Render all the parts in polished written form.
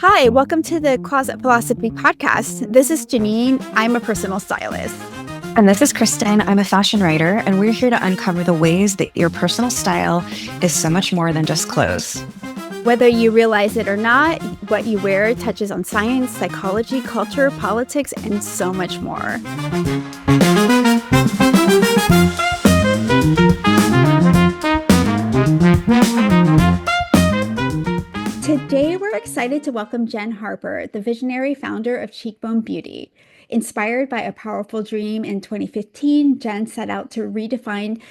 Hi, welcome to the Closet Philosophy Podcast. This is Janine. I'm a personal stylist. And this is Kristen. I'm a fashion writer, and we're here to uncover the ways that your personal style is so much more than just clothes. Whether you realize it or not, what you wear touches on science, psychology, culture, politics, and so much more. Today, we're excited to welcome Jenn Harper, the visionary founder of Cheekbone Beauty. Inspired by a powerful dream in 2015, Jenn set out to redefine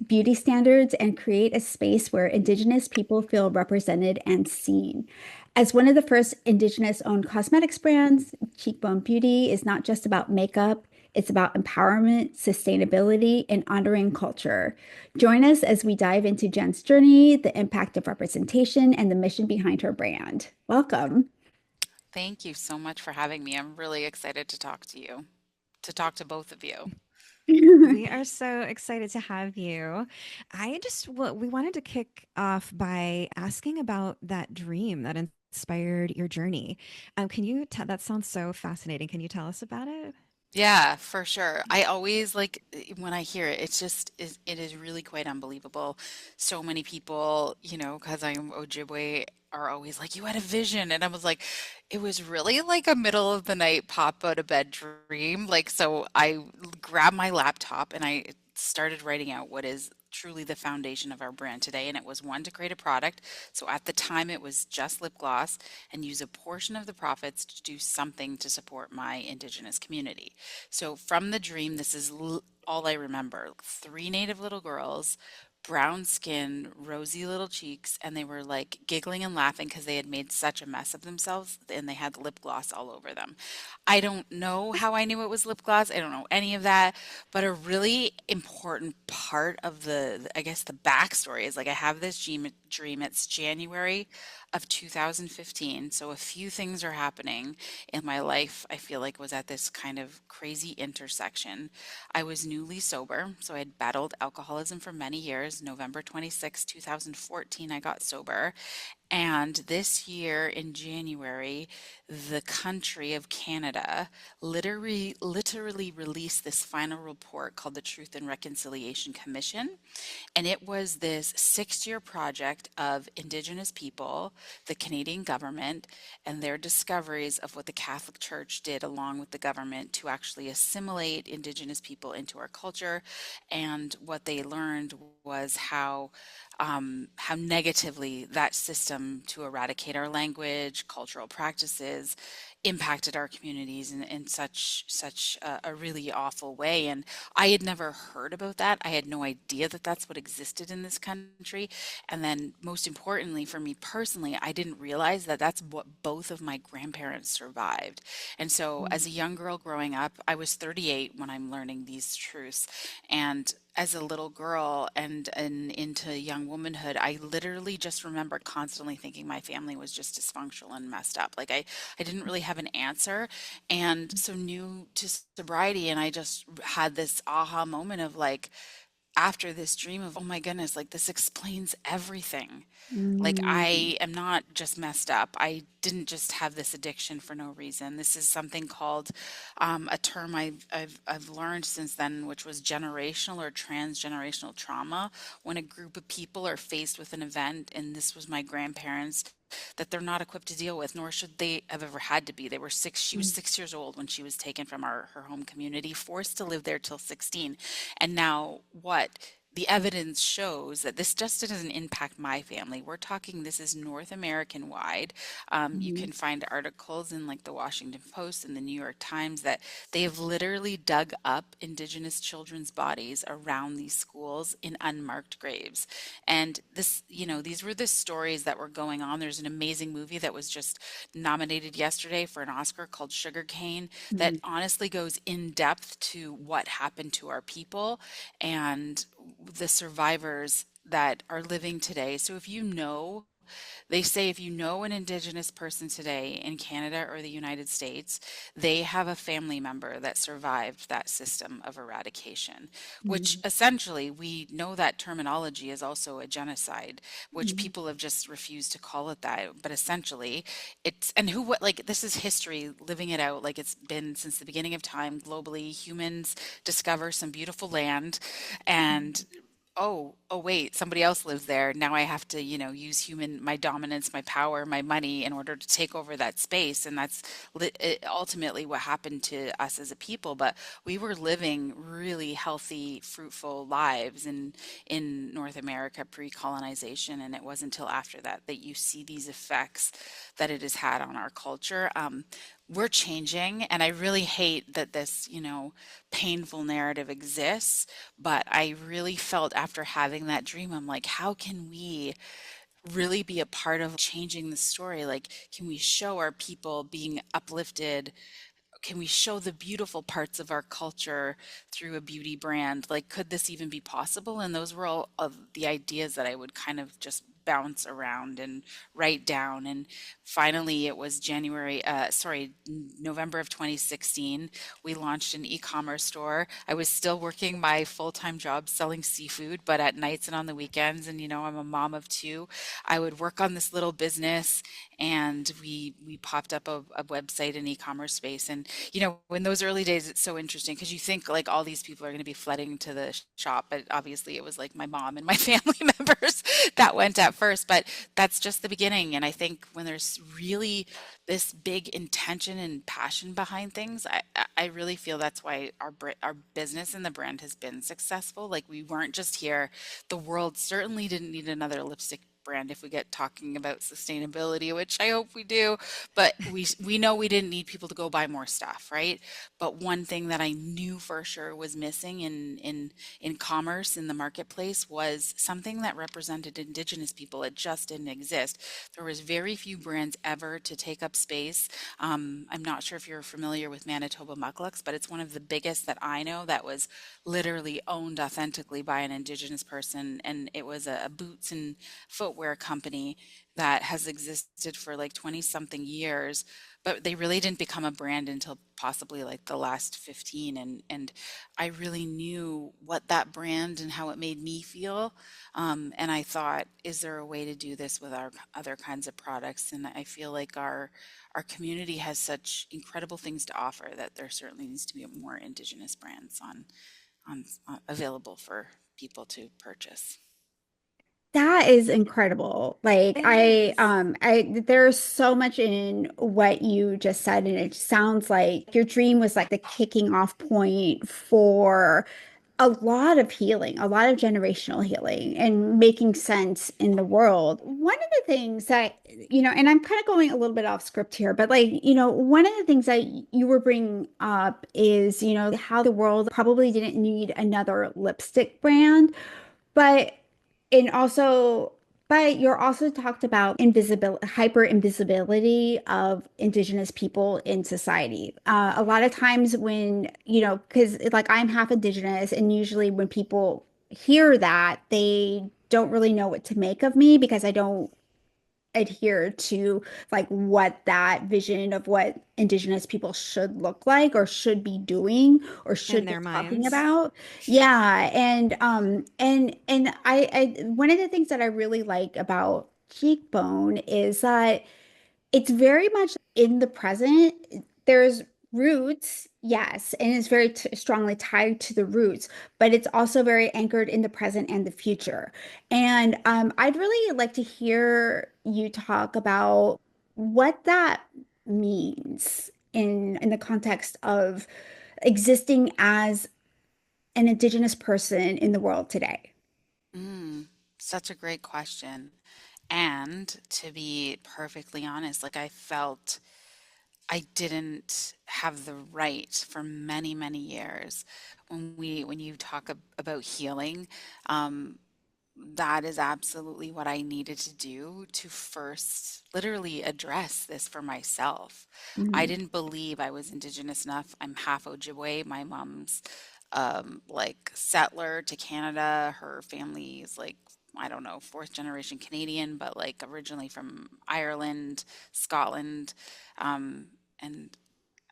beauty standards and create a space where Indigenous people feel represented and seen. As one of the first Indigenous-owned cosmetics brands, Cheekbone Beauty is not just about makeup, it's about empowerment, sustainability, and honoring culture. Join us as we dive into Jenn's journey, the impact of representation, and the mission behind her brand. Welcome. Thank you so much for having me. I'm really excited to talk to you, to talk to both of you. We are so excited to have you. We wanted to kick off by asking about that dream that inspired your journey. That sounds so fascinating. Can you tell us about it? Yeah, for sure. I always when I hear it, it is really quite unbelievable. So many people, because I'm Ojibwe, are always like, you had a vision. And I was like, it was really like a middle of the night pop out of bed dream. So I grabbed my laptop and I started writing out what is truly the foundation of our brand today. And it was one, to create a product. So at the time, it was just lip gloss and use a portion of the profits to do something to support my Indigenous community. So from the dream, all I remember: three native little girls, brown skin, rosy little cheeks, and they were like giggling and laughing because they had made such a mess of themselves and they had lip gloss all over them. I don't know how I knew it was lip gloss. I don't know any of that, but a really important part of I guess the backstory is, like, I have this dream. It's January of 2015. So a few things are happening in my life. I feel like was at this kind of crazy intersection. I was newly sober, so I had battled alcoholism for many years. November 26, 2014, I got sober. And this year in January, the country of Canada literally released this final report called the Truth and Reconciliation Commission. And it was this 6-year project of Indigenous people, the Canadian government, and their discoveries of what the Catholic Church did along with the government to actually assimilate Indigenous people into our culture. And what they learned was how negatively that system to eradicate our language, cultural practices, impacted our communities in such a really awful way. And I had never heard about that. I had no idea that that's what existed in this country. And then, most importantly for me personally, I didn't realize that that's what both of my grandparents survived. And so, as a young girl growing up, I was 38 when I'm learning these truths. And as a little girl and into young womanhood, I literally just remember constantly thinking my family was just dysfunctional and messed up. I didn't really have an answer. And so, new to sobriety, and I just had this aha moment of, like, after this dream of, oh my goodness, like, this explains everything. Like, Mm. I am not just messed up. I didn't just have this addiction for no reason. This is something called, a term I've learned since then, which was generational or transgenerational trauma. When a group of people are faced with an event, and this was my grandparents, that they're not equipped to deal with, nor should they have ever had to be. They were six. She was 6 years old when she was taken from her home community, forced to live there till 16. And now what? The evidence shows that this just doesn't impact my family. We're talking, this is North American wide. You Mhm. can find articles in, like, the Washington Post and the New York Times that they have literally dug up Indigenous children's bodies around these schools in unmarked graves. And these were the stories that were going on. There's an amazing movie that was just nominated yesterday for an Oscar called Sugarcane that Mhm. honestly goes in depth to what happened to our people and the survivors that are living today. So if you know They say if you know an Indigenous person today in Canada or the United States, they have a family member that survived that system of eradication, which Mhm. essentially we know that terminology is also a genocide, which Mhm. people have just refused to call it that. But essentially, it's, and who, what, like, this is history living it out. Like, it's been since the beginning of time globally, humans discover some beautiful land and oh wait, somebody else lives there. Now I have to, use my dominance, my power, my money in order to take over that space. And that's ultimately what happened to us as a people. But we were living really healthy, fruitful lives in North America pre-colonization, and it wasn't until after that that you see these effects that it has had on our culture. We're changing, and I really hate that this, painful narrative exists. But I really felt after having that dream, I'm like, how can we really be a part of changing the story? Like, can we show our people being uplifted? Can we show the beautiful parts of our culture through a beauty brand? Like, could this even be possible? And those were all of the ideas that I would kind of just bounce around and write down. And finally, it was November of 2016. We launched an e-commerce store. I was still working my full-time job selling seafood, but at nights and on the weekends, and I'm a mom of two, I would work on this little business, and we popped up a website and e-commerce space. And in those early days, it's so interesting because you think like all these people are going to be flooding to the shop, but obviously it was like my mom and my family members that went at first. But that's just the beginning. And I think when there's really this big intention and passion behind things, I really feel that's why our business and the brand has been successful. Like, we weren't just here. The world certainly didn't need another lipstick brand if we get talking about sustainability, which I hope we do. But we know we didn't need people to go buy more stuff, right? But one thing that I knew for sure was missing in commerce, in the marketplace, was something that represented Indigenous people. It just didn't exist. There was very few brands ever to take up space. I'm not sure if you're familiar with Manitoba Mucklucks, but it's one of the biggest that I know that was literally owned authentically by an Indigenous person, and it was a boots and footwear company that has existed for like 20 something years, but they really didn't become a brand until possibly like the last 15. And I really knew what that brand and how it made me feel. And I thought, is there a way to do this with our other kinds of products? And I feel like our community has such incredible things to offer that there certainly needs to be more Indigenous brands on available for people to purchase. That is incredible. Like It is. there's so much in what you just said, and it sounds like your dream was like the kicking off point for a lot of healing, a lot of generational healing and making sense in the world. One of the things that, and I'm kind of going a little bit off script here, but like, one of the things that you were bringing up is, how the world probably didn't need another lipstick brand. But and also, but you're also talked about invisibility, hyper invisibility of Indigenous people in society. A lot of times when, because like I'm half Indigenous, and usually when people hear that, they don't really know what to make of me because I don't adhere to like what that vision of what Indigenous people should look like or should be doing or In should be their talking minds. about. Yeah, and I one of the things that I really like about Cheekbone is that it's very much in the present. There's roots, yes, and it's very t strongly tied to the roots, but it's also very anchored in the present and the future. And I'd really like to hear you talk about what that means in the context of existing as an Indigenous person in the world today. Mm, such a great question. And to be perfectly honest, like, I felt I didn't have the right for many, many years. When you talk about healing, um, that is absolutely what I needed to do to first literally address this for myself. I Mhm. didn't believe I was Indigenous enough. I'm half Ojibwe. My mom's like settler to Canada. Her family is like I don't know, fourth generation Canadian, but like originally from Ireland, Scotland. And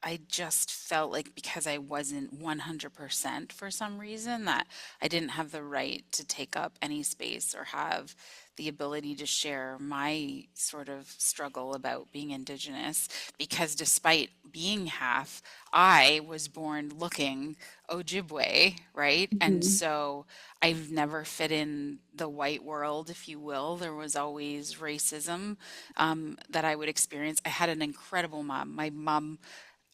I just felt like because I wasn't 100% for some reason, that I didn't have the right to take up any space or have the ability to share my sort of struggle about being Indigenous, because despite being half, I was born looking Ojibwe, right? And Mhm. so I've never fit in the white world, if you will. There was always racism that I would experience. I had an incredible mom. My mom,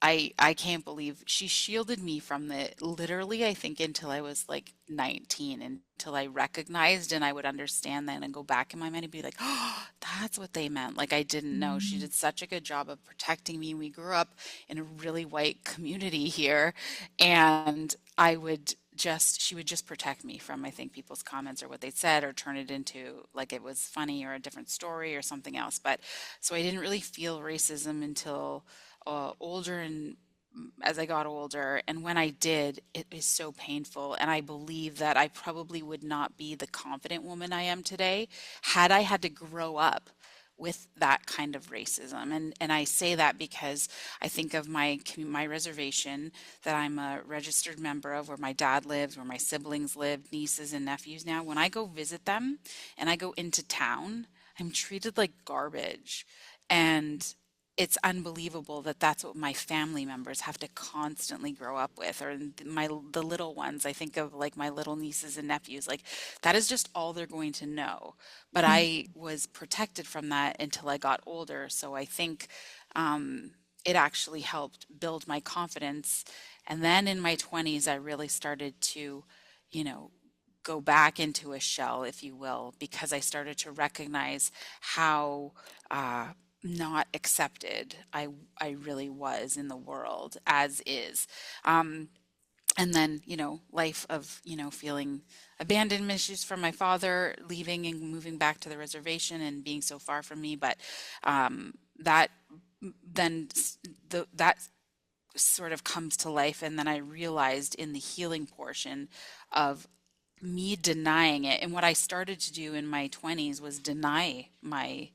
I can't believe she shielded me from it literally, I think, until I was like 19, until I recognized and I would understand then and go back in my mind and be like, oh, that's what they meant. Like I didn't know. She Mhm. did such a good job of protecting me. We grew up in a really white community here, and she would just protect me from, I think, people's comments or what they said, or turn it into like it was funny or a different story or something else. But so I didn't really feel racism until older, and as I got older. And when I did, it is so painful. And I believe that I probably would not be the confident woman I am today had I had to grow up with that kind of racism. And I say that because I think of my reservation that I'm a registered member of, where my dad lives, where my siblings live, nieces and nephews now. When I go visit them and I go into town, I'm treated like garbage. And it's unbelievable that that's what my family members have to constantly grow up with, or the little ones. I think of like my little nieces and nephews, like that is just all they're going to know. But I was protected from that until I got older. So I think it actually helped build my confidence. And then in my 20s, I really started to, you know, go back into a shell, if you will, because I started to recognize how uh, not accepted I really was in the world as is. Um, and then, life of, feeling abandonment issues from my father, leaving and moving back to the reservation and being so far from me. But that then that sort of comes to life. And then I realized in the healing portion of me denying it. And what I started to do in my 20s was deny my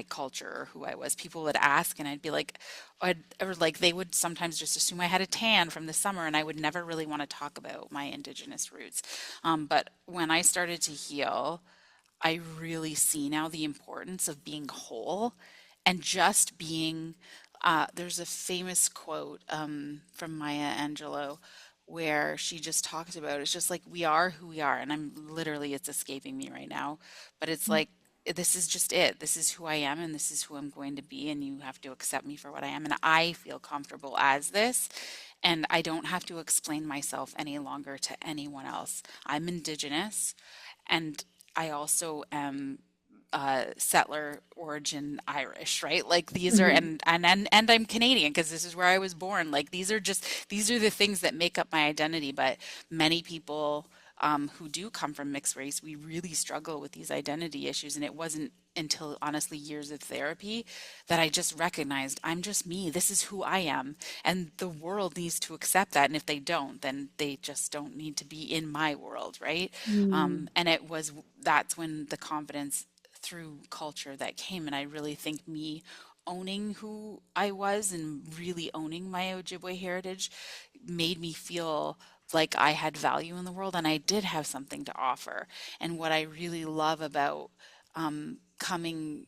culture or who I was. People would ask and I'd be like, or like they would sometimes just assume I had a tan from the summer, and I would never really want to talk about my Indigenous roots. But when I started to heal, I really see now the importance of being whole and just being. There's a famous quote from Maya Angelou where she just talks about it's just like we are who we are. And I'm literally, it's escaping me right now, but it's like, this is just it. This is who I am, and this is who I'm going to be, and you have to accept me for what I am. And I feel comfortable as this, and I don't have to explain myself any longer to anyone else. I'm Indigenous, and I also am settler origin Irish, right? Like these are, Mhm. and I'm Canadian because this is where I was born. Like these are the things that make up my identity. But many people who do come from mixed race, we really struggle with these identity issues. And it wasn't until honestly years of therapy that I just recognized I'm just me. This is who I am. And the world needs to accept that. And if they don't, then they just don't need to be in my world, right? Mhm. And that's when the confidence through culture that came. And I really think me owning who I was and really owning my Ojibwe heritage made me feel like I had value in the world and I did have something to offer. And what I really love about coming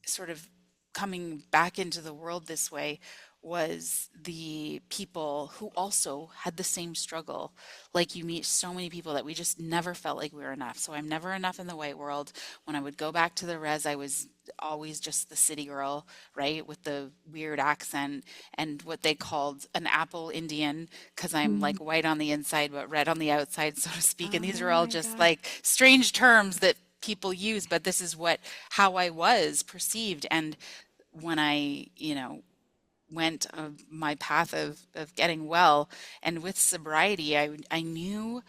sort of coming back into the world this way was the people who also had the same struggle. Like you meet so many people that we just never felt like we were enough. So I'm never enough in the white world. When I would go back to the res, I was always just the city girl, right? With the weird accent and what they called an apple Indian, because I'm like Mhm. white on the inside but red on the outside, so to speak. And these are Oh all my just God. like strange terms that people use, but this is how I was perceived. And when I, went my path of getting well and with sobriety, I knew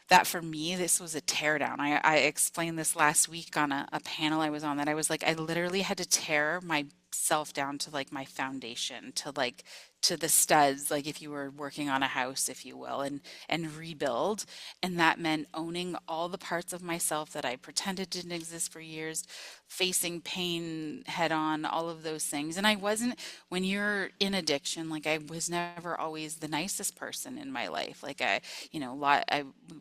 that for me, this was a teardown. I explained this last week on a panel I was on, that I was like, I literally had to tear myself down to like my foundation, to like to the studs, like if you were working on a house, if you will, and rebuild. And that meant owning all the parts of myself that I pretended didn't exist for years, facing pain head on, all of those things. And I wasn't, when you're in addiction, like I was never always the nicest person in my life. Like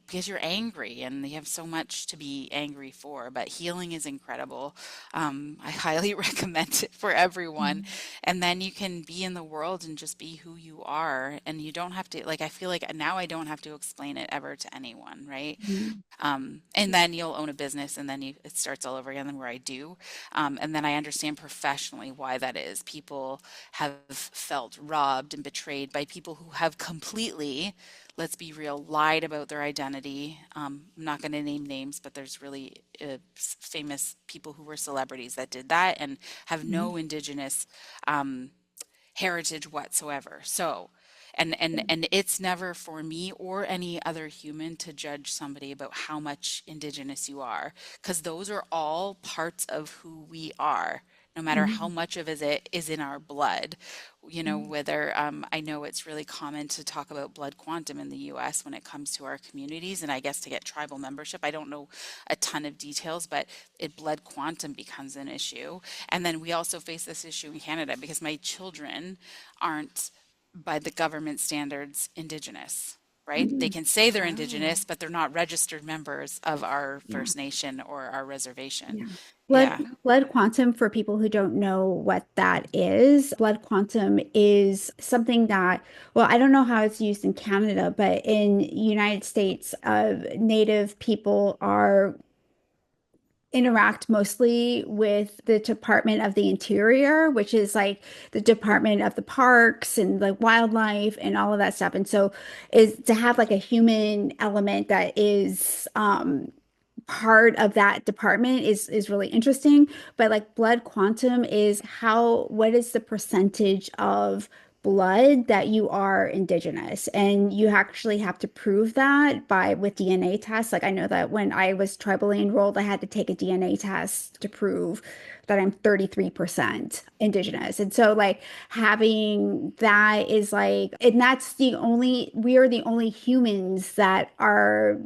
because you're angry and you have so much to be angry for. But healing is incredible. I highly recommend it for everyone. And then you can be in the world and just be who you are. And you don't have to, like, I feel like now I don't have to explain it ever to anyone, right? Mhm. And then you'll own a business and then it starts all over again where I do. And then I understand professionally why that is. People have felt robbed and betrayed by people who have completely, let's be real, lied about their identity. I'm not going to name names, but there's really famous people who were celebrities that did that and have Mhm. no indigenous um, heritage whatsoever. So, and it's never for me or any other human to judge somebody about how much indigenous you are, because those are all parts of who we are. No matter how Mhm. much of it is in our blood, Mhm. whether I know it's really common to talk about blood quantum in the US when it comes to our communities, and I guess to get tribal membership. I don't know a ton of details, but blood quantum becomes an issue. And then we also face this issue in Canada because my children aren't, by the government standards, Indigenous, right? They Mhm. can say they're Oh, Indigenous, but they're not registered members of our Yeah. First Nation or our reservation. Yeah. Yeah. Blood quantum, for people who don't know what that is, blood quantum is something that, well, I don't know how it's used in Canada, but in United States, Native people are interact mostly with the Department of the Interior, which is like the Department of the Parks and like wildlife and all of that stuff. And so is to have like a human element that is part of that department is really interesting. But like blood quantum is what is the percentage of blood that you are indigenous, and you actually have to prove that by with DNA tests. Like I know that when I was tribally enrolled, I had to take a DNA test to prove that I'm 33% indigenous. And so like having that is like, and that's we are the only humans that are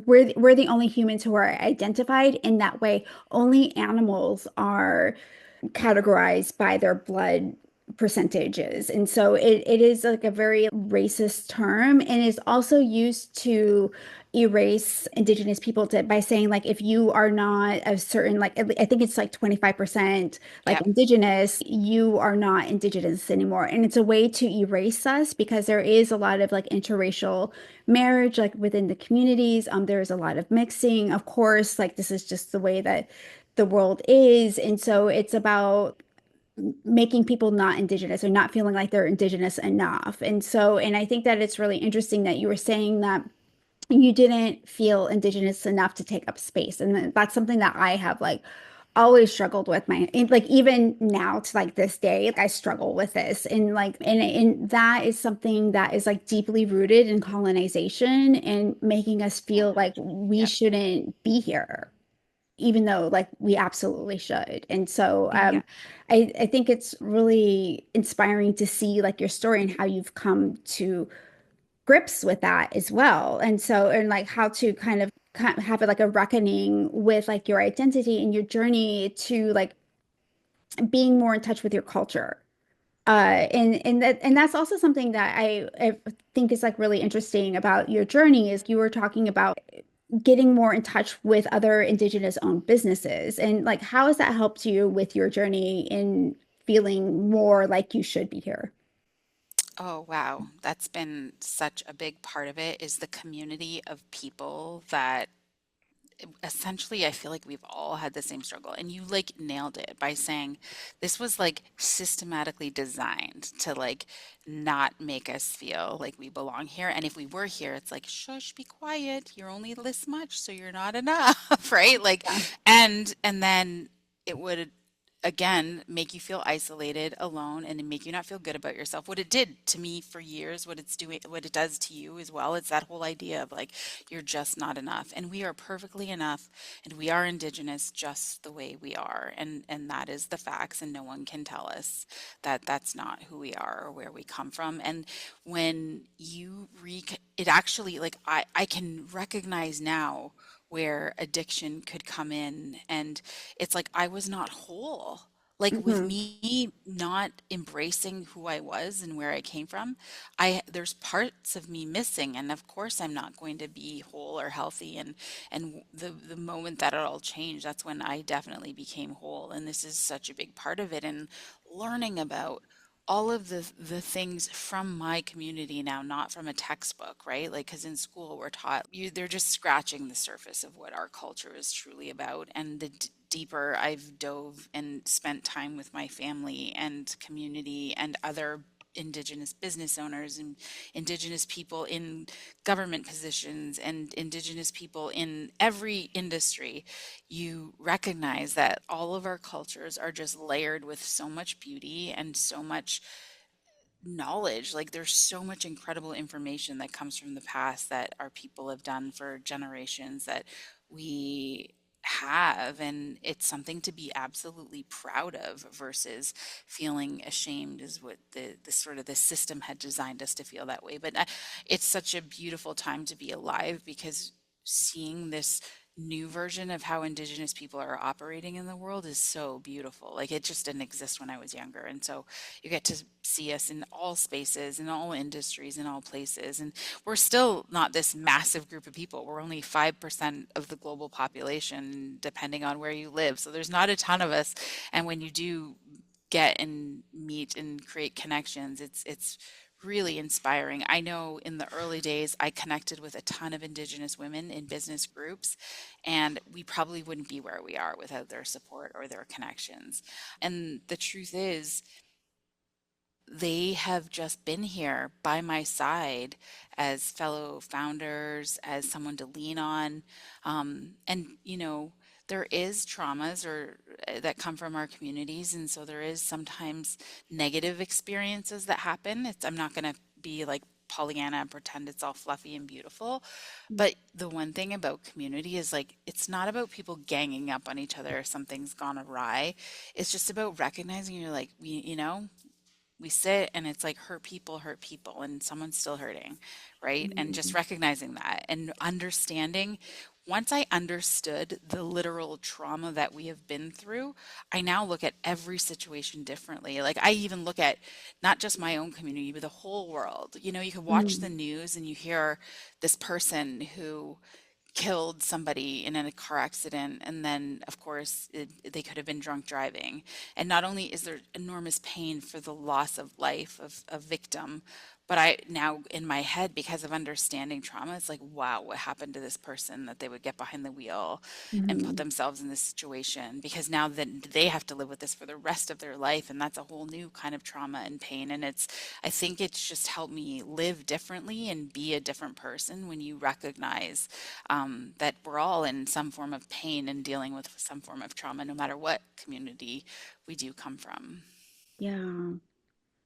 we're the only humans who are identified in that way. Only animals are categorized by their blood percentages. And so it is like a very racist term and is also used to erase indigenous people by saying like if you are not a certain like I think it's like 25% like Yep. indigenous, you are not indigenous anymore. And it's a way to erase us because there is a lot of like interracial marriage like within the communities. There's a lot of mixing. Of course, like this is just the way that the world is. And so it's about making people not indigenous or not feeling like they're indigenous enough. And so, and I think that it's really interesting that you were saying that you didn't feel indigenous enough to take up space. And that's something that I have like always struggled with like even now to like this day, like, I struggle with this. And like, and that is something that is like deeply rooted in colonization and making us feel like 100. we Yep. shouldn't be here even though like we absolutely should. And so yeah. I think it's really inspiring to see like your story and how you've come to grips with that as well. And so and like how to kind of have like a reckoning with like your identity and your journey to like being more in touch with your culture. And that's also something that I think is like really interesting about your journey is you were talking about getting more in touch with other Indigenous owned businesses. And like, how has that helped you with your journey in feeling more like you should be here? Oh, wow. That's been such a big part of it is the community of people that essentially I feel like we've all had the same struggle. And you like nailed it by saying this was like systematically designed to like not make us feel like we belong here. And if we were here, it's like, shush, be quiet. You're only this much, so you're not enough, right? Like, Yeah. and then it would again make you feel isolated, alone, and make you not feel good about yourself. What it did to me for years, what it does to you as well, it's that whole idea of like you're just not enough. And we are perfectly enough, and we are Indigenous just the way we are. And that is the facts, and no one can tell us that that's not who we are or where we come from. And when it actually, like, I can recognize now where addiction could come in, and it's like I was not whole. Like with Hmm. me not embracing who I was and where I came from, I there's parts of me missing, and of course I'm not going to be whole or healthy. And the moment that it all changed, that's when I definitely became whole, and this is such a big part of it. And learning about all of the things from my community now, not from a textbook, right? Like, because in school we're taught they're just scratching the surface of what our culture is truly about. And the deeper I've dove and spent time with my family and community and other Indigenous business owners and Indigenous people in government positions and Indigenous people in every industry, you recognize that all of our cultures are just layered with so much beauty and so much knowledge. Like there's so much incredible information that comes from the past that our people have done for generations that we have, and it's something to be absolutely proud of versus feeling ashamed is what the sort of the system had designed us to feel that way. But it's such a beautiful time to be alive, because seeing this new version of how Indigenous people are operating in the world is so beautiful. Like it just didn't exist when I was younger. And so you get to see us in all spaces, in all industries, in all places. And we're still not this massive group of people. We're only 5% of the global population, depending on where you live. So there's not a ton of us. And when you do get and meet and create connections, it's really inspiring. I know in the early days, I connected with a ton of Indigenous women in business groups, and we probably wouldn't be where we are without their support or their connections. And the truth is, they have just been here by my side as fellow founders, as someone to lean on. And there is traumas or that come from our communities, and so there is sometimes negative experiences that happen. I'm not going to be like Pollyanna and pretend it's all fluffy and beautiful. But the one thing about community is like it's not about people ganging up on each other if something's gone awry. It's just about recognizing you're like, we sit and it's like hurt people, and someone's still hurting, right? And just Hmm. recognizing that and understanding. Once I understood the literal trauma that we have been through, I now look at every situation differently. Like I even look at not just my own community, but the whole world. You can watch the Hmm. news and you hear this person who killed somebody in a car accident, and then of course they could have been drunk driving. And not only is there enormous pain for the loss of life of a victim, but I now in my head, because of understanding trauma, it's like, wow, what happened to this person that they would get behind the wheel and put Hmm. themselves in this situation, because now that they have to live with this for the rest of their life, and that's a whole new kind of trauma and pain. And I think it's just helped me live differently and be a different person when you recognize that we're all in some form of pain and dealing with some form of trauma, no matter what community we do come from. Yeah.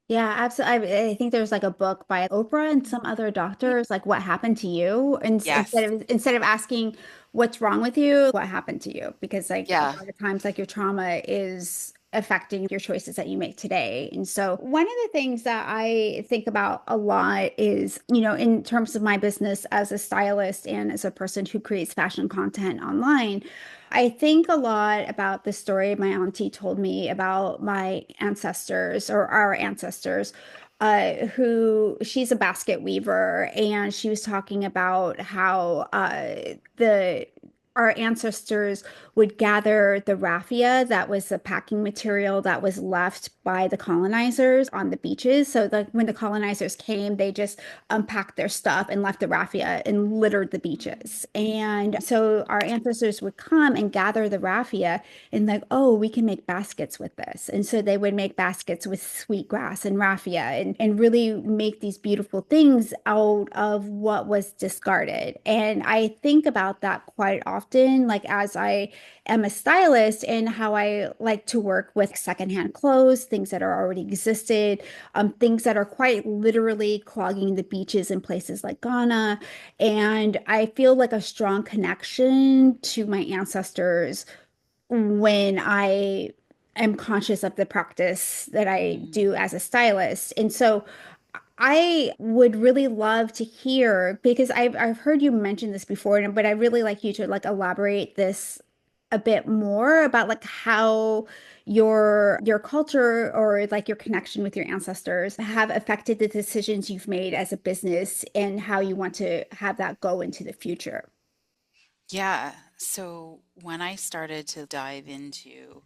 Yeah, absolutely. I think there's like a book by Oprah and some other doctors, like "What Happened to You?" And Yes. instead of asking what's wrong with you, what happened to you? Because like a Yeah. lot of times, like your trauma is affecting your choices that you make today. And so one of the things that I think about a lot is, in terms of my business as a stylist and as a person who creates fashion content online. I think a lot about the story my auntie told me about my ancestors or our ancestors, who she's a basket weaver, and she was talking about how the our ancestors would gather the raffia that was the packing material that was left by the colonizers on the beaches. So when the colonizers came, they just unpacked their stuff and left the raffia and littered the beaches. And so our ancestors would come and gather the raffia and like, oh, we can make baskets with this. And so they would make baskets with sweetgrass and raffia and really make these beautiful things out of what was discarded. And I think about that quite often often, like as I am a stylist and how I like to work with secondhand clothes, things that are already existed, things that are quite literally clogging the beaches in places like Ghana. And I feel like a strong connection to my ancestors when I am conscious of the practice that I do Mm. as a stylist. And so I would really love to hear because I've heard you mention this before, but I really like you to like elaborate this a bit more about like how your culture or like your connection with your ancestors have affected the decisions you've made as a business and how you want to have that go into the future. Yeah. So when I started to dive into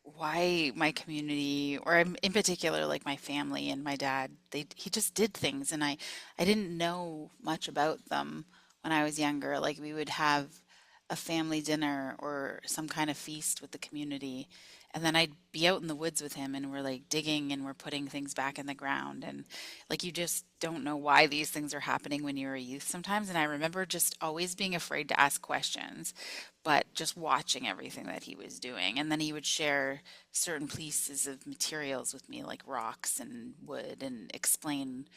why my community, or in particular, like my family and my dad, he just did things, and I didn't know much about them when I was younger. Like we would have a family dinner or some kind of feast with the community, and then I'd be out in the woods with him, and we're like digging and we're putting things back in the ground, and like you just don't know why these things are happening when you're a youth sometimes. And I remember just always being afraid to ask questions, but just watching everything that he was doing. And then he would share certain pieces of materials with me, like rocks and wood, and explain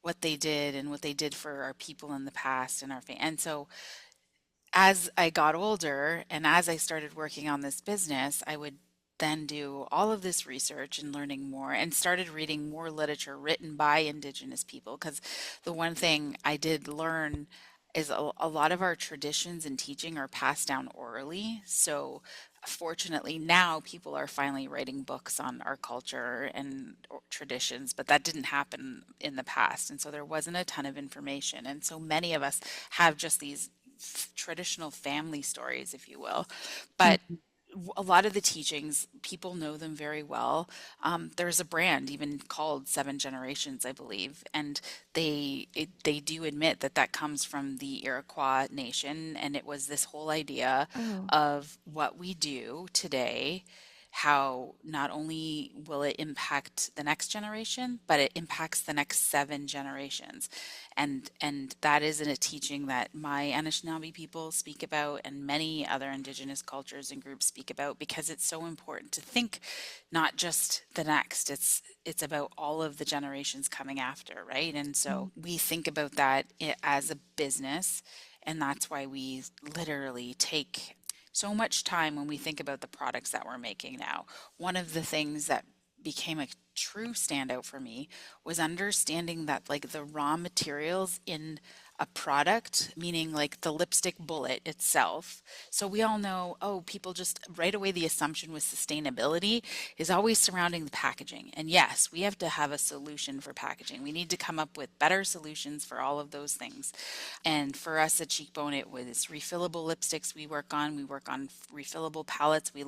what they did and what they did for our people in the past and and so as I got older and as I started working on this business, I would then do all of this research and learning more and started reading more literature written by Indigenous people. Because the one thing I did learn is a lot of our traditions and teaching are passed down orally. So fortunately, now people are finally writing books on our culture and traditions, but that didn't happen in the past. And so there wasn't a ton of information. And so many of us have just these traditional family stories, if you will. But a lot of the teachings, people know them very well. There's a brand even called Seven Generations, I believe, and they do admit that that comes from the Iroquois nation, and it was this whole idea Oh, of what we do today, how not only will it impact the next generation, but it impacts the next seven generations. And that isn't a teaching that my Anishinaabe people speak about and many other indigenous cultures and groups speak about, because it's so important to think not just the next. It's about all of the generations coming after, right? And so we think about that as a business, and that's why we literally take so much time when we think about the products that we're making now. One of the things that became a true standout for me was understanding that like the raw materials in a product, meaning like the lipstick bullet itself. So we all know, oh, people just right away the assumption with sustainability is always surrounding the packaging. And yes, we have to have a solution for packaging. We need to come up with better solutions for all of those things. And for us at Cheekbone, it was refillable lipsticks we work on. We work on refillable palettes. We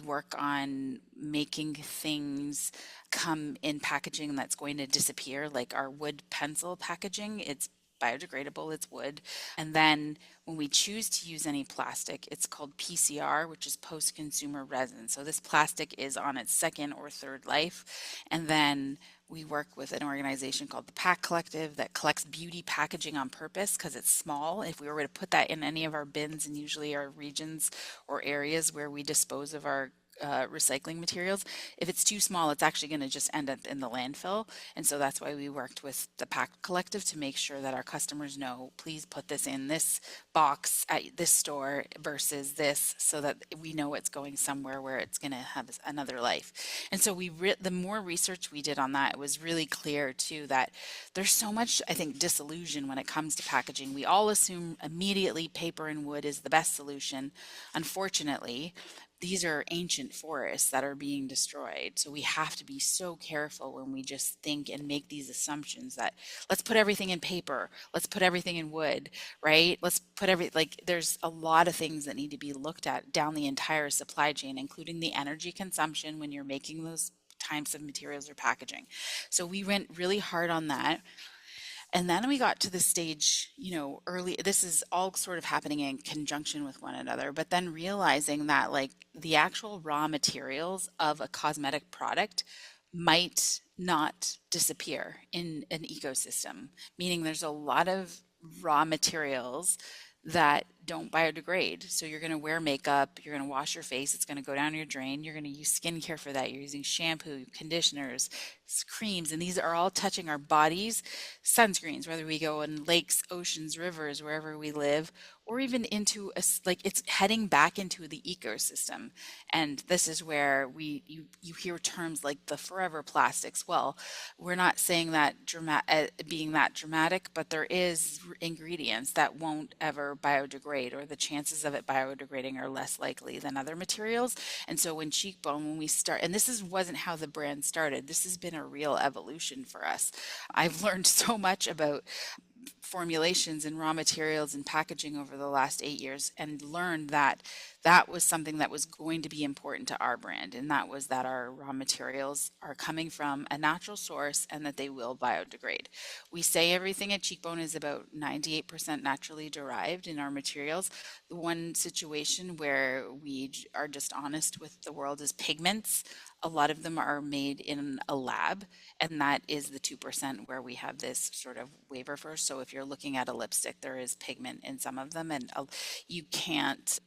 work on making things come in packaging that's going to disappear, like our wood pencil packaging. It's biodegradable, it's wood. And then when we choose to use any plastic, it's called PCR, which is post consumer resin. So this plastic is on its second or third life. And then we work with an organization called the Pack Collective that collects beauty packaging on purpose because it's small. If we were to put that in any of our bins, and usually our regions or areas where we dispose of our recycling materials, if it's too small, it's actually going to just end up in the landfill. And so that's why we worked with the Pack Collective to make sure that our customers know, please put this in this box at this store versus this, so that we know it's going somewhere where it's going to have another life. And so the more research we did on that, it was really clear too that there's so much, I think, disillusion when it comes to packaging. We all assume immediately paper and wood is the best solution. Unfortunately, these are ancient forests that are being destroyed. So we have to be so careful when we just think and make these assumptions that let's put everything in paper, let's put everything in wood, right? Let's put like there's a lot of things that need to be looked at down the entire supply chain, including the energy consumption when you're making those types of materials or packaging. So we went really hard on that. And then we got to the stage, early, this is all sort of happening in conjunction with one another, but then realizing that like the actual raw materials of a cosmetic product might not disappear in an ecosystem, meaning there's a lot of raw materials that don't biodegrade. So you're going to wear makeup, you're going to wash your face, it's going to go down your drain, you're going to use skincare for that. You're using shampoo, conditioners, creams, and these are all touching our bodies, sunscreens, whether we go in lakes, oceans, rivers, wherever we live, or even into like it's heading back into the ecosystem. And this is where you hear terms like the forever plastics. Well, we're not saying that being that dramatic, but there is ingredients that won't ever biodegrade, or the chances of it biodegrading are less likely than other materials. And so when Cheekbone, when we start, and this is wasn't how the brand started, this has been a real evolution for us. I've learned so much about formulations and raw materials and packaging over the last 8 years, and learned that that was something that was going to be important to our brand. And that was that our raw materials are coming from a natural source and that they will biodegrade. We say everything at Cheekbone is about 98% naturally derived in our materials. The one situation where are just honest with the world is pigments. A lot of them are made in a lab, and that is the 2% where we have this sort of waiver for. So if you're looking at a lipstick, there is pigment in some of them, and you can't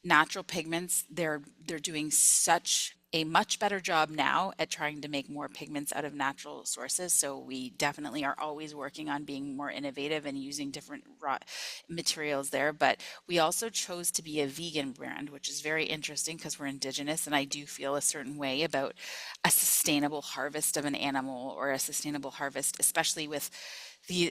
natural pigments, they're doing such a much better job now at trying to make more pigments out of natural sources. So we definitely are always working on being more innovative and using different raw materials there. But we also chose to be a vegan brand, which is very interesting because we're Indigenous, and I do feel a certain way about a sustainable harvest of an animal, or a sustainable harvest, especially with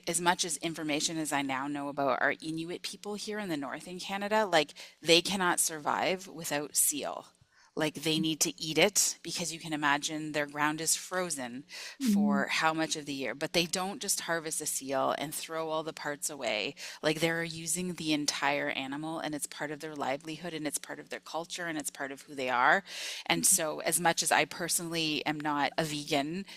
as much as information as I now know about our Inuit people here in the north in Canada. Like, they cannot survive without seal. Like, they need to eat it, because you can imagine their ground is frozen Mhm. for how much of the year. But they don't just harvest a seal and throw all the parts away. Like, they're using the entire animal, and it's part of their livelihood, and it's part of their culture, and it's part of who they are. And so, as much as I personally am not a vegan,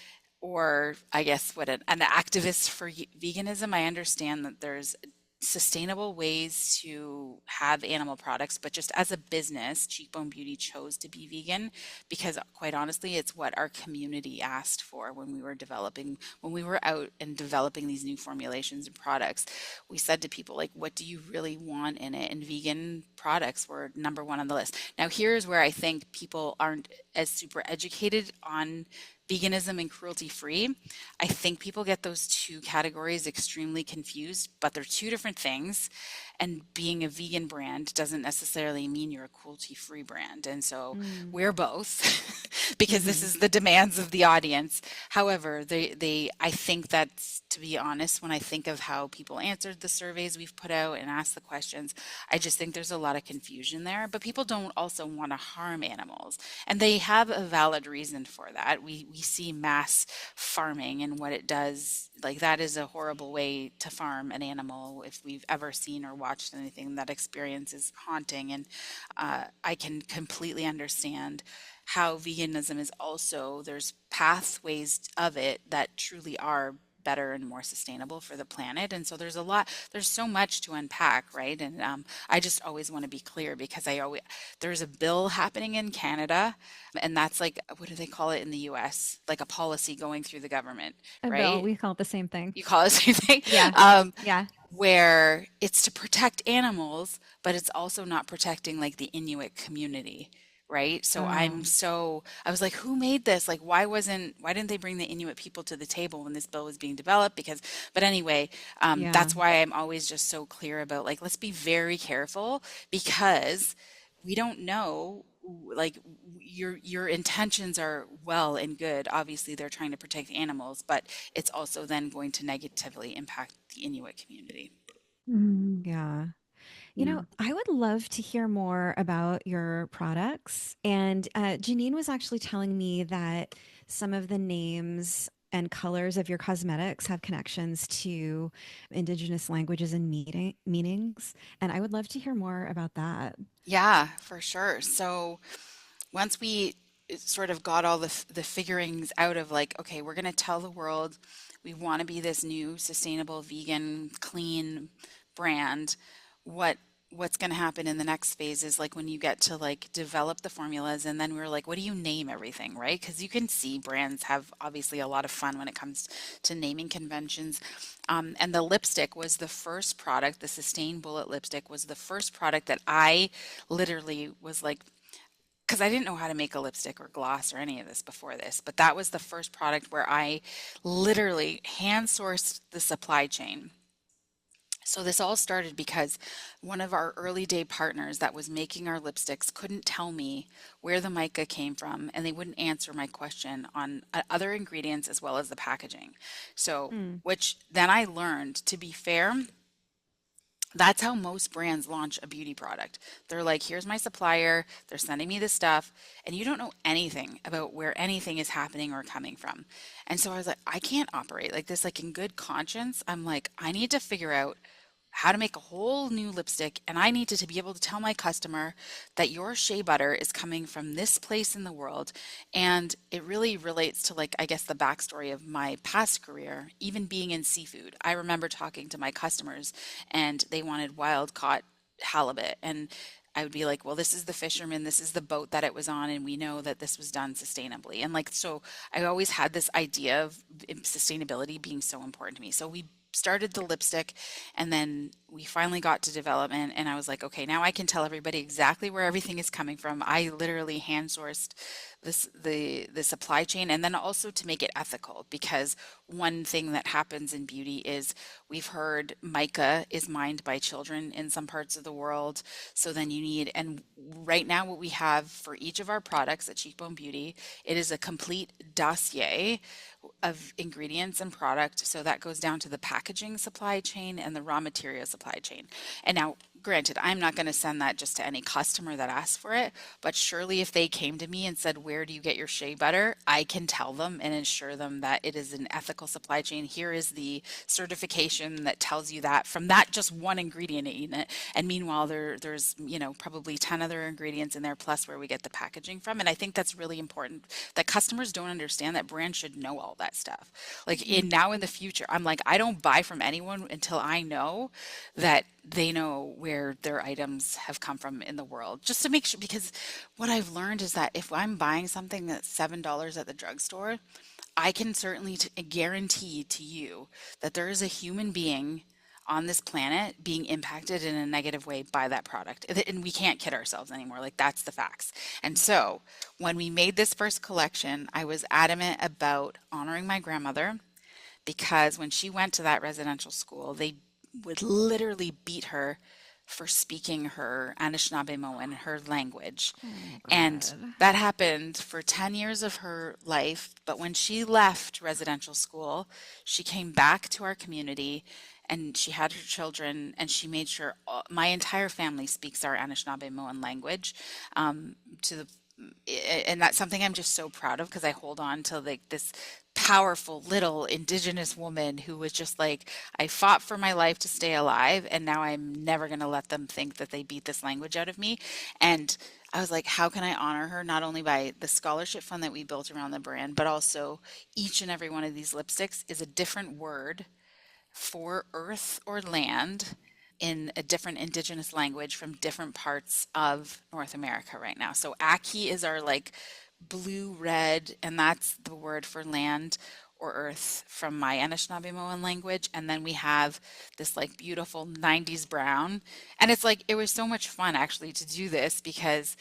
or I guess what an activist for veganism, I understand that there's sustainable ways to have animal products, but just as a business, Cheekbone Beauty chose to be vegan because, quite honestly, it's what our community asked for when we were out and developing these new formulations and products. We said to people, like, what do you really want in it? And vegan products were number one on the list. Now, here's where I think people aren't as super educated on veganism and cruelty free. I think people get those two categories extremely confused, but they're two different things. And being a vegan brand doesn't necessarily mean you're a cruelty free brand. And so Mm. we're both because this Hmm. is the demands of the audience. However, I think that's, to be honest, when I think of how people answered the surveys we've put out and asked the questions, I just think there's a lot of confusion there. But people don't also want to harm animals, and they have a valid reason for that. We see mass farming and what it does. Like, that is a horrible way to farm an animal. If we've ever seen or watched anything, that experience is haunting. And I can completely understand how veganism is also, there's pathways of it that truly are better and more sustainable for the planet. And so there's so much to unpack, right? And I just always want to be clear, because there's a bill happening in Canada, and that's like, what do they call it in the US? Like a policy going through the government, A bill. right? We call it the same thing. You call it the same thing. Yeah. Um, Yeah. where it's to protect animals, but it's also not protecting like the Inuit community, right? So Oh, I was like, who made this? Like, why didn't they bring the Inuit people to the table when this bill was being developed? But anyway, yeah. that's why I'm always just so clear about, like, let's be very careful, because we don't know, like, your intentions are well and good. Obviously, they're trying to protect animals, but it's also then going to negatively impact the Inuit community. Mhm. Yeah. Yeah. I would love to hear more about your products. And Janine was actually telling me that some of the names and colors of your cosmetics have connections to Indigenous languages and meanings. And I would love to hear more about that. Yeah, for sure. So once we sort of got all the figurings out of, like, okay, we're going to tell the world we want to be this new sustainable vegan clean brand, what what's going to happen in the next phase is like when you get to like develop the formulas, and then we were like, what do you name everything, right? Because you can see brands have obviously a lot of fun when it comes to naming conventions. And the lipstick was the first product, the Sustain Bullet lipstick was the first product that I literally was like, because I didn't know how to make a lipstick or gloss or any of this before this, but that was the first product where I literally hand sourced the supply chain. So this all started because one of our early day partners that was making our lipsticks couldn't tell me where the mica came from, and they wouldn't answer my question on other ingredients as well as the packaging. So, Mm. which then I learned, to be fair, that's how most brands launch a beauty product. They're like, here's my supplier, they're sending me this stuff, and you don't know anything about where anything is happening or coming from. And so I was like, I can't operate like this, like in good conscience. I'm like, I need to figure out how to make a whole new lipstick, and I needed to be able to tell my customer that your shea butter is coming from this place in the world. And it really relates to, like, I guess the backstory of my past career, even being in seafood. I remember talking to my customers and they wanted wild caught halibut, and I would be like, well, this is the fisherman, this is the boat that it was on, and we know that this was done sustainably. And like, so I always had this idea of sustainability being so important to me. So we started the lipstick, and then we finally got to development, and I was like, okay, now I can tell everybody exactly where everything is coming from. I literally hand sourced the supply chain, and then also to make it ethical, because one thing that happens in beauty is we've heard mica is mined by children in some parts of the world. So then you need, and right now what we have for each of our products at Cheekbone Beauty, it is a complete dossier of ingredients and product. So that goes down to the packaging supply chain and the raw material supply chain. And now, granted, I'm not going to send that just to any customer that asks for it, but surely if they came to me and said, where do you get your shea butter? I can tell them and ensure them that it is an ethical supply chain. Here is the certification that tells you that from that just one ingredient in it. And meanwhile, there's, probably 10 other ingredients in there plus where we get the packaging from. And I think that's really important, that customers don't understand that brands should know all that stuff. Like Mm. in the future, I'm like, I don't buy from anyone until I know that they know where their items have come from in the world, just to make sure. Because what I've learned is that if I'm buying something that's $7 at the drugstore, I can certainly guarantee to you that there is a human being on this planet being impacted in a negative way by that product. And we can't kid ourselves anymore. Like, that's the facts. And so when we made this first collection, I was adamant about honoring my grandmother, because when she went to that residential school, they would literally beat her for speaking her Anishinaabe her language. Oh And God. that happened for 10 years of her life. But when she left residential school, she came back to our community, and she had her children, and she made sure my entire family speaks our Anishinaabe language, to the and that's something I'm just so proud of, because I hold on to like this powerful little indigenous woman who was just like, I fought for my life to stay alive, and now I'm never going to let them think that they beat this language out of me. And I was like, how can I honor her, not only by the scholarship fund that we built around the brand, but also each and every one of these lipsticks is a different word for earth or land in a different indigenous language from different parts of North America right now. So Aki is our like blue red, and that's the word for land or earth from my Anishinaabe language. And then we have this like beautiful 90s brown. And it's like, it was so much fun actually to do this, because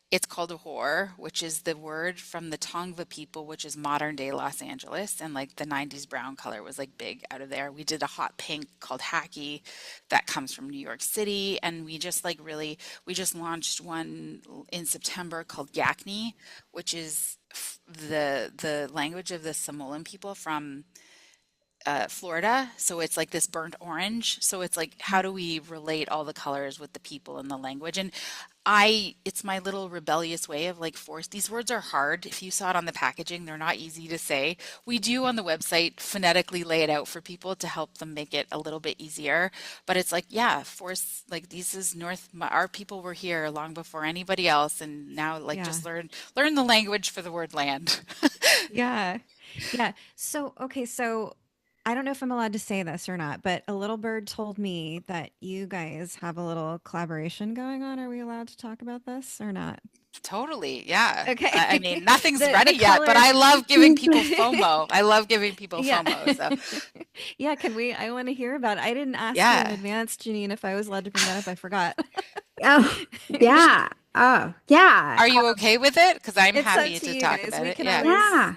it's called a whore, which is the word from the Tongva people, which is modern day Los Angeles. And like the 90s brown color was like big out of there. We did a hot pink called Hacky that comes from New York City. And we just like really, we just launched one in September called Yakni, which is the language of the Samoan people from Florida. So it's like this burnt orange. So it's like, how do we relate all the colors with the people and the language? And it's my little rebellious way of like force. These words are hard. If you saw it on the packaging, they're not easy to say. We do on the website phonetically lay it out for people to help them make it a little bit easier. But it's like, yeah, force, like this is our people were here long before anybody else. And now like Yeah. just learn the language for the word land. Yeah. Yeah. So, okay. So I don't know if I'm allowed to say this or not, but a little bird told me that you guys have a little collaboration going on. Are we allowed to talk about this or not? Totally. Yeah. I Okay. mean, nothing's ready The yet, but color. I love giving people FOMO. I love giving people Yeah. FOMO. So, Yeah, can we I want to hear about it. I didn't ask you in yeah. advance, Janine, if I was allowed to bring that up. I forgot. Oh, yeah. Oh, yeah. Are you okay with it? Because I'm It's up happy to to you talk guys. about We it. can Yeah. always. Yeah.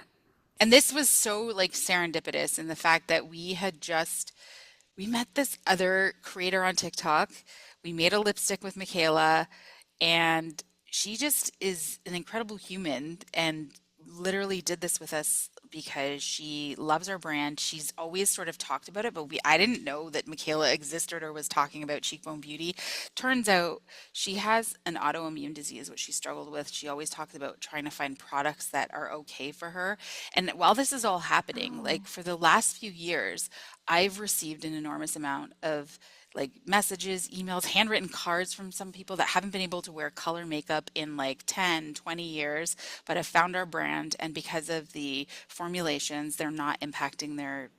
And this was so like serendipitous in the fact that we met this other creator on TikTok. We made a lipstick with Michaela, and she just is an incredible human and literally did this with us because she loves our brand. She's always sort of talked about it, but I didn't know that Michaela existed or was talking about Cheekbone Beauty. Turns out she has an autoimmune disease, which she struggled with. She always talks about trying to find products that are okay for her. And while this is all happening, Oh. like for the last few years, I've received an enormous amount of like messages, emails, handwritten cards from some people that haven't been able to wear color makeup in like 10, 20 years, but have found our brand. And because of the formulations, they're not impacting their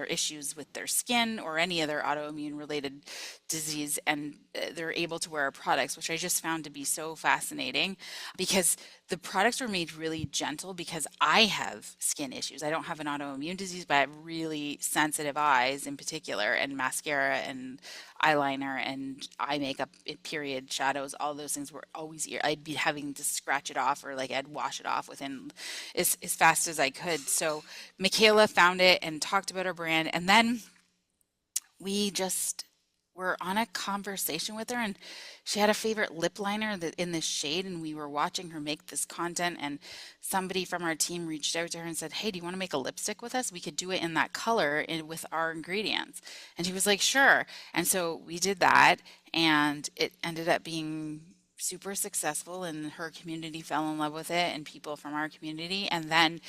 issues with their skin or any other autoimmune related disease, and they're able to wear our products, which I just found to be so fascinating because the products were made really gentle because I have skin issues. I don't have an autoimmune disease, but I have really sensitive eyes in particular, and mascara and eyeliner and eye makeup, period, shadows, all those things were always I'd be having to scratch it off or like I'd wash it off within as fast as I could. So Michaela found it and talked about our brand, and then we just were on a conversation with her, and she had a favorite lip liner that in this shade, and we were watching her make this content, and somebody from our team reached out to her and said, hey, do you want to make a lipstick with us? We could do it in that color with our ingredients. And she was like, sure. And so we did that, and it ended up being super successful, and her community fell in love with it and people from our community. And then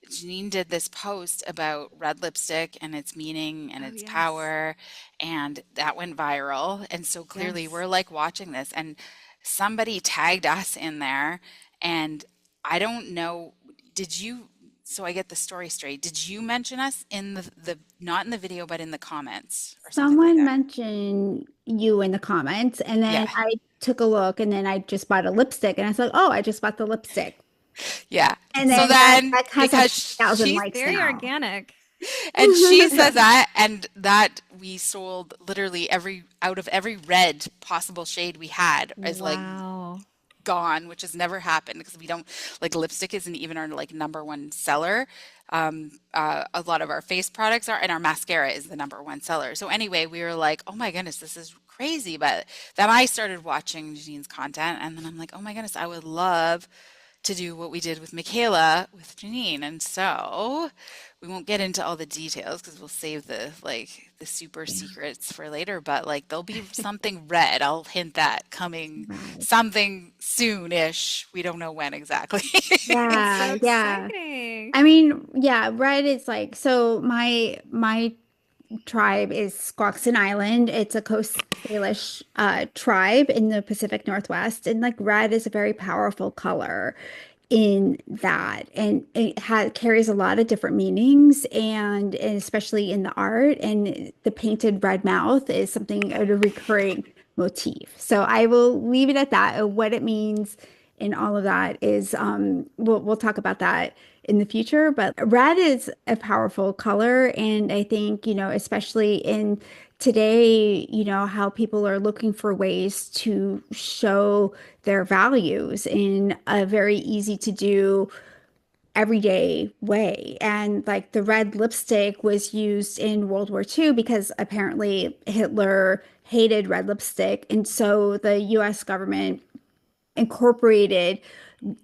Janine did this post about red lipstick and its meaning and Oh, its yes. power, and that went viral. And so clearly Yes. we're like watching this, and somebody tagged us in there. And I don't know, did you, so I get the story straight, did you mention us in the not in the video, but in the comments or something like Someone that? mentioned you in the comments, and then Yeah. I took a look, and then I just bought a lipstick, and I said, "Oh, I just bought the lipstick." Yeah. And So then then, that has like because 50,000 she likes Very now. organic. And she says that, and that we sold literally every out of every red possible shade we had is like Wow. gone, which has never happened because we don't like lipstick isn't even our like number one seller. A lot of our face products are, and our mascara is the number one seller. So anyway, we were like, oh my goodness, this is crazy. But then I started watching Janine's content, and then I'm like, oh my goodness, I would love to do what we did with Michaela with Janine. And so we won't get into all the details because we'll save the like the super Yeah, secrets for later, but like there'll be something red. I'll hint that coming right. something soon-ish. We don't know when exactly. That's so Yeah, yeah. exciting. I mean, yeah, red is like so my tribe is Squaxin Island. It's a Coast Salish tribe in the Pacific Northwest, and like red is a very powerful color in that, and it carries a lot of different meanings, and especially in the art. And the painted red mouth is something a recurring motif. So I will leave it at that. What it means in all of that is we'll talk about that in the future, but red is a powerful color, and I think, especially in today, how people are looking for ways to show their values in a very easy to do everyday way. And like the red lipstick was used in World War II because apparently Hitler hated red lipstick. And so the US government incorporated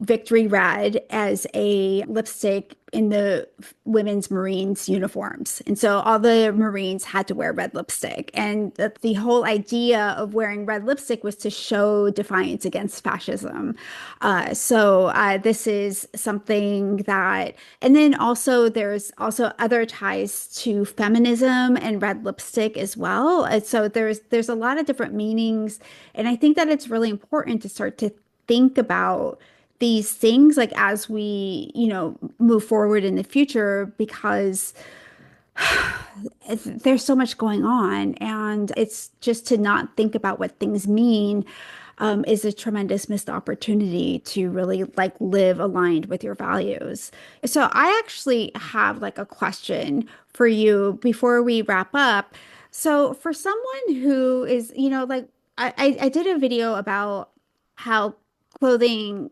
Victory Red as a lipstick in the women's Marines uniforms. And so all the Marines had to wear red lipstick. And the whole idea of wearing red lipstick was to show defiance against fascism. This is something that, and then also there's also other ties to feminism and red lipstick as well. And so there's a lot of different meanings. And I think that it's really important to start to think about these things like as we, move forward in the future, because there's so much going on, and it's just to not think about what things mean is a tremendous missed opportunity to really like live aligned with your values. So I actually have like a question for you before we wrap up. So for someone who is, like I did a video about how clothing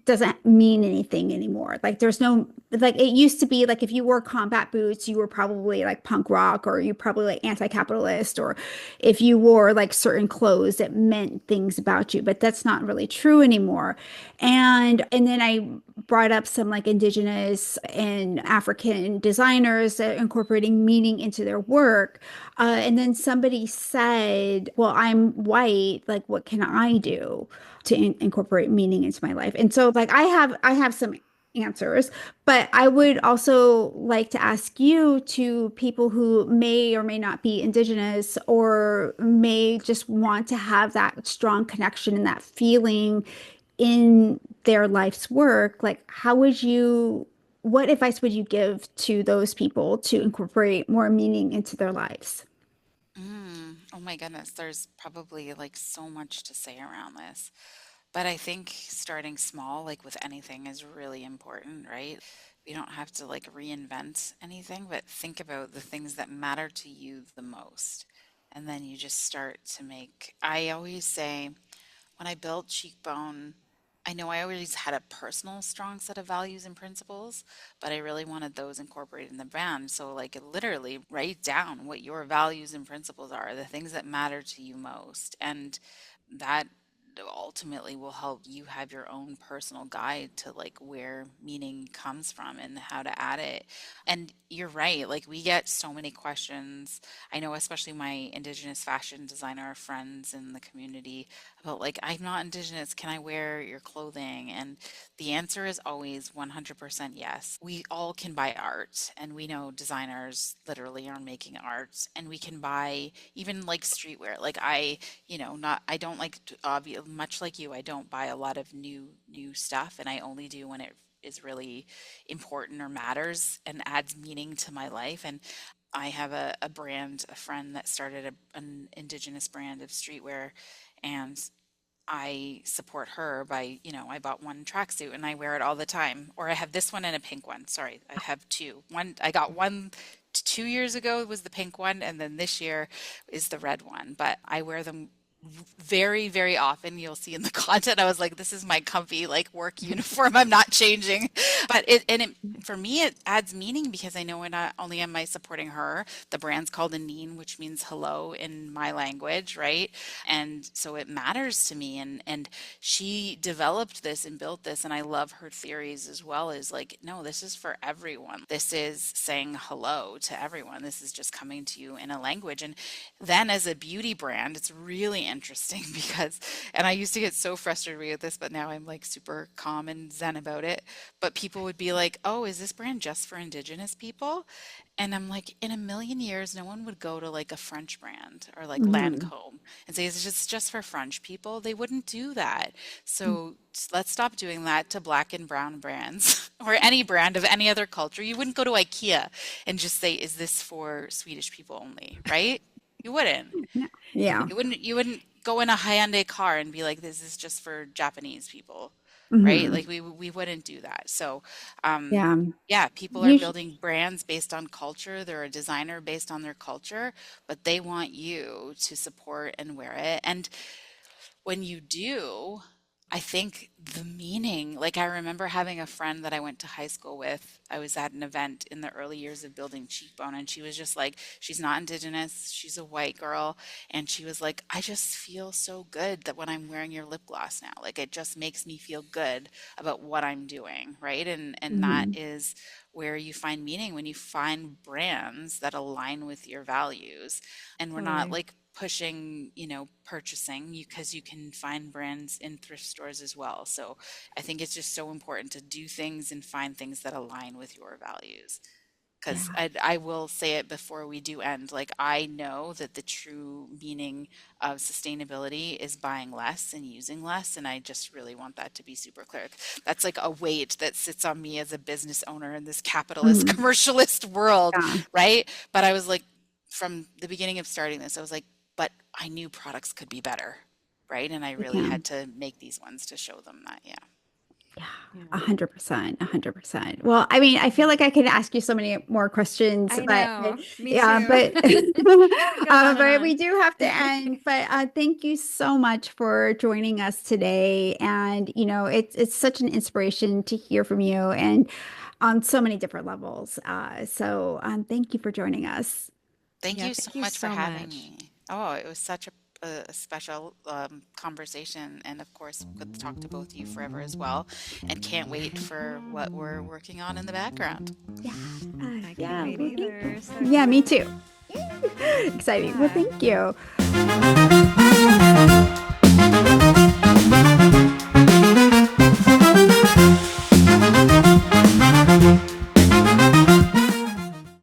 doesn't mean anything anymore. Like there's no like it used to be like if you wore combat boots, you were probably like punk rock or you probably like anti-capitalist or if you wore like certain clothes that meant things about you, but that's not really true anymore. And then I brought up some like indigenous and African designers that are incorporating meaning into their work. And then somebody said, "Well, I'm white, like what can I do to incorporate meaning into my life?" And so like I have some answers, but I would also like to ask you to people who may or may not be indigenous or may just want to have that strong connection and that feeling in their life's work, like what advice would you give to those people to incorporate more meaning into their lives? Oh my goodness, there's probably like so much to say around this. But I think starting small, like with anything, is really important, right? We don't have to like reinvent anything, but think about the things that matter to you the most. And then you just start to make, I always say, when I built Cheekbone, I know I always had a personal strong set of values and principles, but I really wanted those incorporated in the brand. So, like, literally write down what your values and principles are, the things that matter to you most. And that ultimately will help you have your own personal guide to like where meaning comes from and how to add it. And you're right, like we get so many questions. I know especially my indigenous fashion designer friends in the community about like, I'm not indigenous, can I wear your clothing? And the answer is always 100% yes. We all can buy art, and we know designers literally are making art, and we can buy even like streetwear. Like not I don't like to, much like you, I don't buy a lot of new stuff, and I only do when it is really important or matters and adds meaning to my life. And I have a brand, a friend that started an indigenous brand of streetwear, and I support her by, I bought one tracksuit and I wear it all the time. Or I have this one and a pink one. Sorry, I have two. One, I got one 2 years ago was the pink one, and then this year is the red one. But I wear them very, very often. You'll see in the content, I was like, this is my comfy like work uniform. I'm not changing. But for me, it adds meaning because I know not only am I supporting her, the brand's called Anine, which means hello in my language, right? And so it matters to me. And she developed this and built this, and I love her theories as well. Is like, no, this is for everyone. This is saying hello to everyone. This is just coming to you in a language. And then as a beauty brand, it's really interesting because, and I used to get so frustrated with this, but now I'm like super calm and zen about it. But people would be like, oh, is this brand just for Indigenous people? And I'm like, in a million years, no one would go to like a French brand or like Mhm. Lancome and say, is this just for French people? They wouldn't do that. So let's stop doing that to black and brown brands or any brand of any other culture. You wouldn't go to IKEA and just say, is this for Swedish people only, right? You wouldn't. Yeah. Yeah. You wouldn't go in a Hyundai car and be like, this is just for Japanese people, right? Hmm. Like we wouldn't do that. So, Yeah. yeah, people are You sh building brands based on culture. They're a designer based on their culture, but they want you to support and wear it. And when you do, I think the meaning, like I remember having a friend that I went to high school with. I was at an event in the early years of building Cheekbone, and she was just like, she's not indigenous, she's a white girl. And she was like, I just feel so good that when I'm wearing your lip gloss now, like it just makes me feel good about what I'm doing, right? And that Mhm. is where you find meaning when you find brands that align with your values. And we're not Totally. like pushing, purchasing you because you can find brands in thrift stores as well. So I think it's just so important to do things and find things that align with your values. because Yeah. I will say it before we do end. Like, I know that the true meaning of sustainability is buying less and using less. And I just really want that to be super clear. That's like a weight that sits on me as a business owner in this capitalist, Mhm. commercialist world, Yeah. right? But I was like, from the beginning of starting this, I was like, but I knew products could be better, right? And I They really can. had to make these ones to show them that, yeah. Yeah, Yeah. 100%, 100%. Well, I mean, I feel like I could ask you so many more questions, I but know. Me yeah, too. but It goes on and but we on. do have to end. But thank you so much for joining us today. And it's such an inspiration to hear from you, and on so many different levels. So thank you for joining us. Thank Yeah, you so thank you much for so having much. me. Oh, it was such a special conversation. And of course, could talk to both of you forever as well. And can't wait for what we're working on in the background. Yeah, I can't yeah. wait Well, either. So yeah, me excited. too. Exciting. Well, Yeah. thank you.